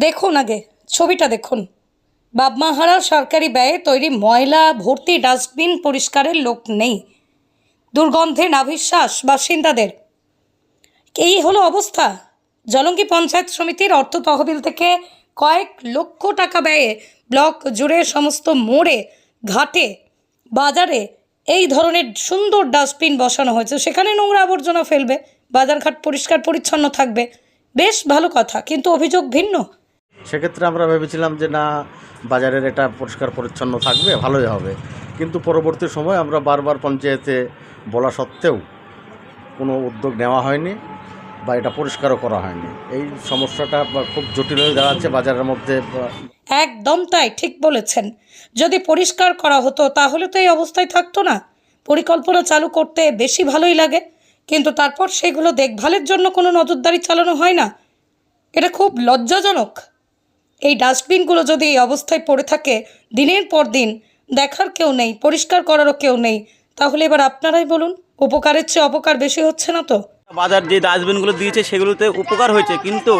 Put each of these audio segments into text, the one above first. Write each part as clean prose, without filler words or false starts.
দেখুন আগে ছবিটা দেখুন। বাবমাহারা সরকারি ব্যয়ে তৈরি ময়লা ভর্তি ডাস্টবিন পরিষ্কারের লোক নেই। দুর্গন্ধে নাভিশ্বাস বাসিন্দাদের। এই হলো অবস্থা। জলঙ্গি পঞ্চায়েত সমিতির অর্থ তহবিল থেকে কয়েক লক্ষ টাকা ব্যয়ে ব্লক জুড়ে সমস্ত মোড়ে, ঘাটে, বাজারে এই ধরনের সুন্দর ডাস্টবিন বসানো হয়েছে। সেখানে নোংরা আবর্জনা ফেলবে, বাজারঘাট পরিষ্কার পরিচ্ছন্ন থাকবে, বেশ ভালো কথা। কিন্তু অভিযোগ ভিন্ন। সেক্ষেত্রে আমরা ভেবেছিলাম যে না, বাজারের এটা পরিষ্কার পরিচ্ছন্ন থাকবে, ভালোই হবে। কিন্তু পরবর্তী সময় আমরা বারবার পঞ্চায়েতে বলা সত্ত্বেও কোনো উদ্যোগ নেওয়া হয়নি বা এটা পরিষ্কারও করা হয়নি। এই সমস্যাটা খুব জটিল হয়ে দাঁড়াচ্ছে বাজারের মধ্যে। একদম তাই, ঠিক বলেছেন। যদি পরিষ্কার করা হতো তাহলে তো এই অবস্থায় থাকতো না। পরিকল্পনা চালু করতে বেশি ভালোই লাগে, কিন্তু তারপর সেগুলো দেখভালের জন্য কোনো নজরদারি চালানো হয় না। এটা খুব লজ্জাজনক। এই ডাস্টবিনগুলো যদি এই অবস্থায় পড়ে থাকে দিনের পর দিন, দেখার কেউ নেই, পরিষ্কার করারও কেউ নেই, তাহলে এবার আপনারাই বলুন, উপকারের চেয়ে অপকার বেশি হচ্ছে না তো? বাজার যে ডাস্টবিনগুলো দিয়েছে সেগুলোতে উপকার হয়েছে, কিন্তু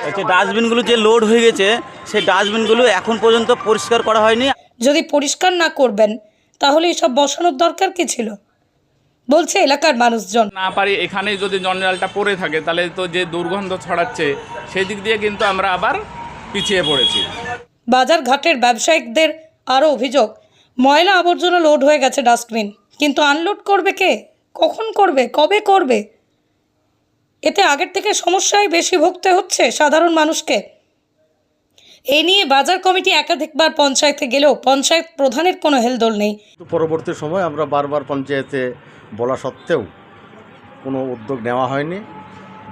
হচ্ছে ডাস্টবিনগুলো যে লোড হয়ে গেছে সেই ডাস্টবিনগুলো এখন পর্যন্ত পরিষ্কার করা হয়নি। যদি পরিষ্কার না করবেন তাহলে এসব বসানোর দরকার কি ছিল, বলছে এলাকার মানুষজন। না পারি এখানে যদি জঞ্জালটা পড়ে থাকে তাহলে তো যে দুর্গন্ধ ছড়াচ্ছে সেই দিক দিয়ে কিন্তু আমরা আবার পিছিয়ে পড়েছি। বাজার ঘাটের ব্যবসায়িকদের আরও অভিযোগ, ময়লা আবর্জনা লোড হয়ে গেছে ডাস্টবিন, কিন্তু আনলোড করবে কে, কখন করবে, কবে করবে? এতে আগের থেকে সমস্যায় বেশি ভুগতে হচ্ছে সাধারণ মানুষকে। এই নিয়ে বাজার কমিটি একাধিকবার পঞ্চায়েতে গেলেও পঞ্চায়েত প্রধানের কোনো হেলদোল নেই। পরবর্তী সময় আমরা বারবার পঞ্চায়েতে বলা সত্ত্বেও কোনো উদ্যোগ নেওয়া হয়নি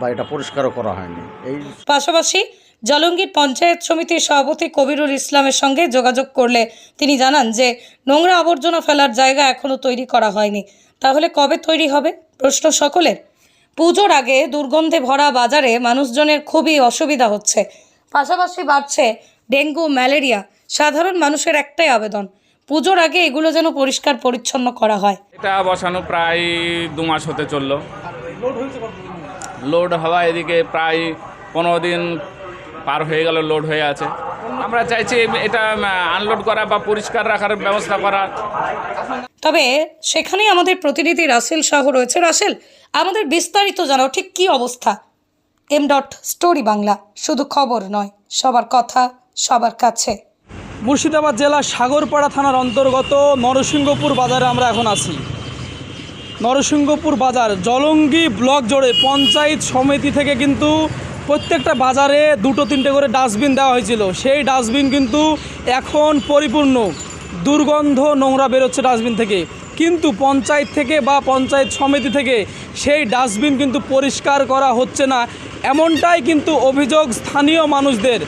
বা এটা পরিষ্কারও করা হয়নি। এই পাশাপাশি জলঙ্গির পঞ্চায়েত সমিতির সভাপতি কবিরুল ইসলামের সঙ্গে যোগাযোগ করলে তিনি জানান যে নোংরা আবর্জনা ফেলার জায়গা এখনও তৈরি করা হয়নি। তাহলে কবে তৈরি হবে, প্রশ্ন সকলের। পুজোর আগে দুর্গন্ধে ভরা বাজারে মানুষজনের খুবই অসুবিধা হচ্ছে, পাশাপাশি বাড়ছে ডেঙ্গু, ম্যালেরিয়া। সাধারণ মানুষের একটাই আবেদন, পুজোর আগে এগুলো যেন পরিষ্কার পরিচ্ছন্ন করা হয়। এটা বসানো প্রায় 2 মাস হতে চললো। লোড হওয়া এদিকে প্রায় 15 দিন পার হয়ে গেল, লোড হয়ে আছে। আমরা চাইছি এটা আনলোড করা বা পরিষ্কার রাখার ব্যবস্থা করা। তবে সেখানেই আমাদের প্রতিনিধি রাসেল শাহ রয়েছে। রাসেল, আমাদের বিস্তারিত জানাও, ঠিক কী অবস্থা? স্টোরি বাংলা, শুধু খবর নয়, সবার কথা সবার কাছে। মুর্শিদাবাদ জেলার সাগরপাড়া থানার অন্তর্গত নরসিংহপুর বাজারে আমরা এখন আছি। নরসিংহপুর বাজার জলঙ্গি ব্লক জুড়ে পঞ্চায়েত সমিতি থেকে কিন্তু প্রত্যেকটা বাজারে 2-3টে করে ডাস্টবিন দেওয়া হয়েছিল। সেই ডাস্টবিন কিন্তু এখন পরিপূর্ণ, দুর্গন্ধ নোংরা বেরোচ্ছে ডাস্টবিন থেকে, কিন্তু পঞ্চায়েত থেকে বা পঞ্চায়েত সমিতি থেকে সেই ডাস্টবিন কিন্তু পরিষ্কার করা হচ্ছে না, এমনটাই কিন্তু অভিযোগ স্থানীয় মানুষদের।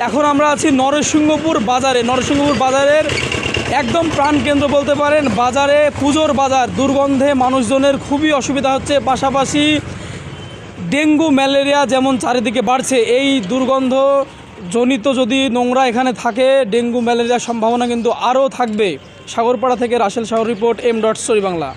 এখন আমরা আছি নরসিংহপুর বাজারে। নরসিংহপুর বাজারের একদম প্রাণকেন্দ্র বলতে পারেন। বাজারে পুজোর বাজার, দুর্গন্ধে মানুষজনের খুবই অসুবিধা হচ্ছে। পাশাপাশি ডেঙ্গু, ম্যালেরিয়া যেমন চারিদিকে বাড়ছে, এই দুর্গন্ধ জনিত যদি নোংরা এখানে থাকে, ডেঙ্গু ম্যালেরিয়ার সম্ভাবনা কিন্তু আরও থাকবে। সাগরপাড়া থেকে রাসেল শাহর রিপোর্ট, স্টোরি বাংলা।